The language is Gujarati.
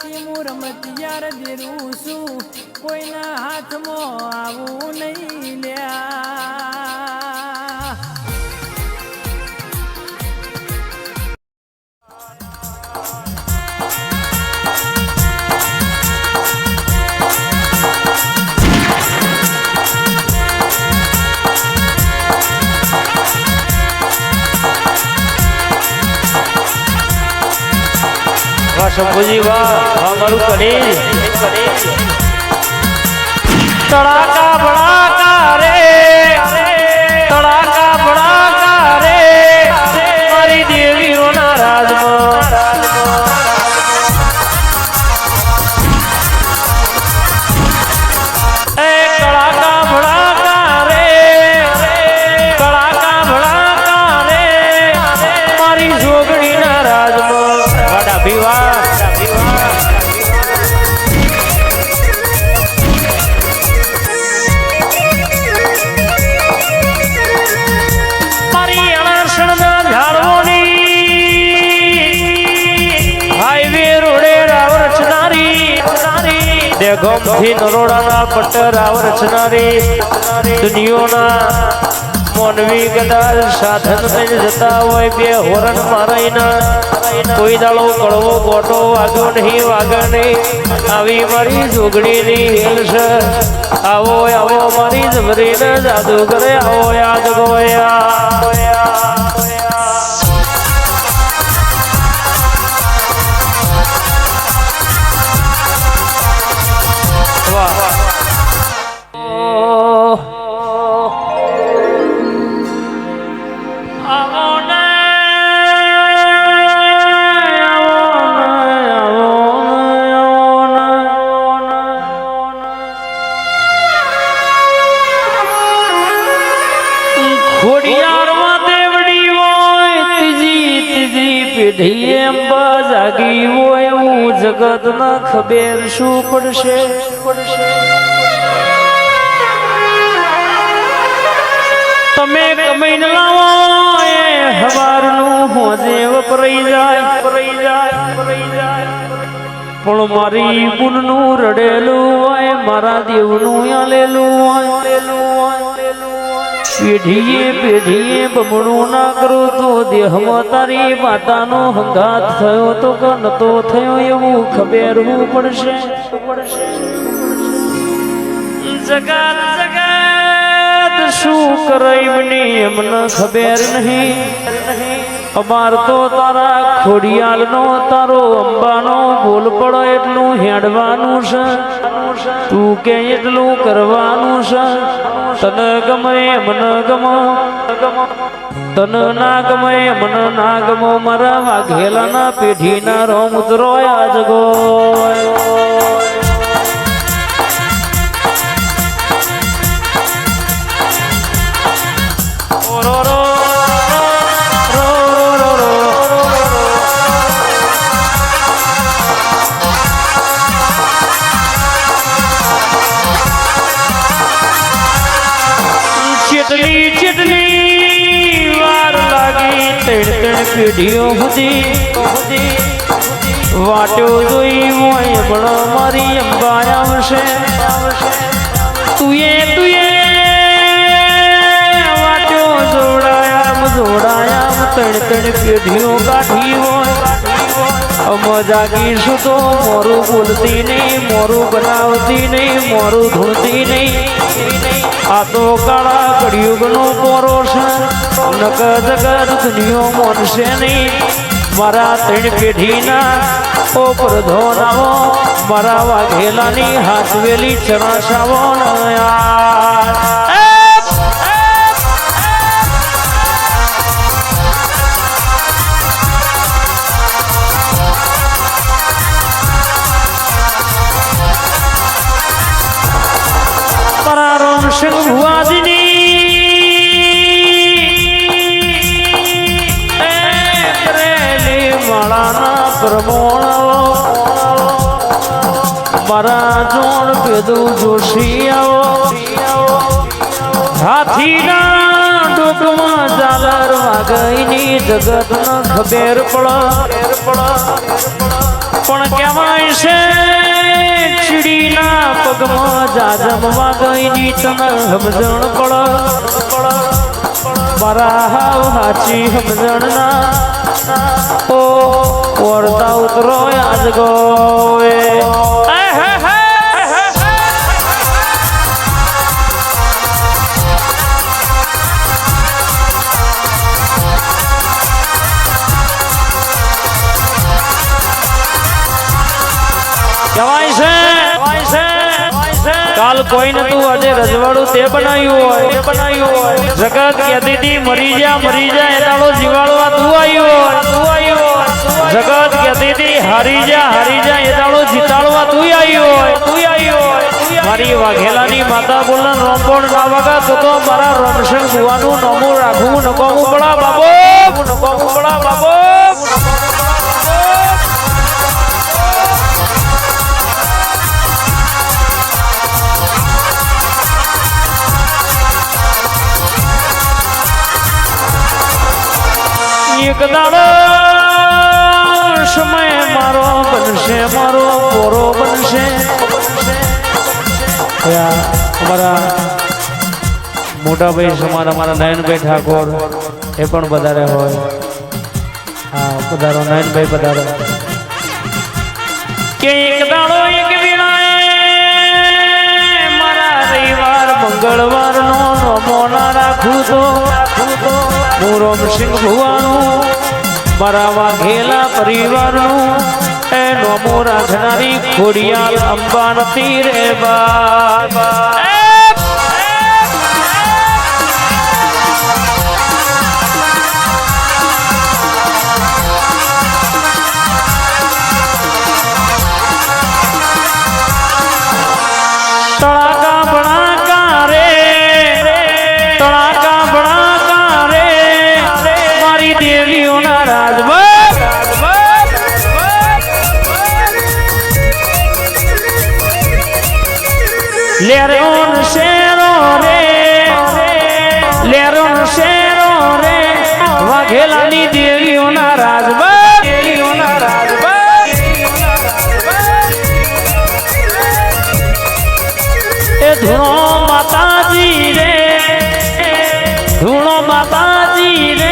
બાકી હું રમતિયાર દેરું છું કોઈના હાથમાં આવું નહીં લ્યા શંભુજી વાહ મારું કડી તડાકા ભડાકા રે તડાકા ભડાકા રે મારી દેવીઓના રાજમાં એ તડાકા ભડાકા રે તડાકા ભડાકા રે મારી જોગણીના રાજમાં વાડા ભીવા ગમથી નરોડાના પટ્ટરાવ રચનારી દુનિયોના મોનવી કદાચ સાધન થઈ જતા હોય બે હોરણ મારાઈના કોઈ દાડો કડવો ગોટો વાગ્યો નહીં વાગ્યો નહીં આવી મારી જોગણીની હેલ છે આવો આવો મારી જબરીને જાદુ કરે આવો યાદ ગોયા જાગી હોય એવું જગત ના ખબર શું પડશે તમે કમાઈને લાવો એ હવારનું હોજે વપરાઈ જાય પણ મારી બુનનું રડેલું હોય મારા દેવનું આલેલું હોય પેઢીએ બમણું ના કરું તો દેહમાં તારી માતાનો હંગાત થયો તો કે નતો થયો એવું ખબરવું પડશે જગત શું કરે એમને ખબર નહીં અમાર તો તારા ખોડિયાલનો તારો અંબાનો બોલ પડો એટલું હેડવાનું છે તું કે એટલું કરવાનું છે તને ગમે મને ગમો તને ના ગમે મને ના ગમો મારા વાઘેલાના પેઢીના રોમ ઉતરોયા જગો પેઢીઓ સુધી વાટ્યો જોઈ હોય પણ મારી અંબા આવશે તુએ વાટ્યો જોડાયા ત્રણ પેઢીઓ કાઢી હોય જાગીશું તો મોરું બોલતી નહીં મોરું બનાવતી નહીં મોરું ધૂણતી નહીં આ તો કાળા કળિયુગનો પોરો છે નક જગત દુનિયો મોનશે નહીં મારા ત્રણ પેઢીના ઓ પ્રધોનાવો મારા વાઘેલાની હાથવેલી ચરણાશાવો પરારોમ સિંહ ભુવાજીની મારા જોણ પેદું જોશી આવો હાથીના ડોકમાં ઝાલર વાગઈની જગત ન ખબર પડ પણ કહેવાય છે ચીડીના પગમાં જાજમવા ગઈની તને સમજણ પડ મારા હાવ હાચી સમજણ ના ઓ વરતા ઉતરો આજ ગોએ કાલ કોઈ નતું આજે રજવાડું તે બનાવ્યું હોય જગત કહેતી હતી મરી જા એદાડો જીવાડવા તું આવ્યો હોય જગત કહેતી હતી હારી જા એદાડો જીતાડવા તું આવ્યો હોય મારી વાઘેલાની માતા બોલન રોમબોણ ના વાગા તો મારા રમશંગ ભુવાનું નમું રાખવું નકોમું પડા બાબો એક દાડો સમય મારો બનશે મારો પોરો બનશે અમારા મોટા ભાઈ સમાન અમારા નયનભાઈ ઠાકોર એ પણ પધારે હોય હા પધારો નયનભાઈ પધારો કે એક દાડો એક વિનાય મારા રવિવાર મંગળવાર નો નમો ના રાખું તો હું રોમસિંહ ભુવાનું મારા વાઘેલા પરિવારનું એ નમો રાખનારી ખોડિયાલ અંબા નથી રે બા લેરોન શેરો રે વાઘેલાની દેવીઓના રાજભર એ ધૂણો માતાજી રે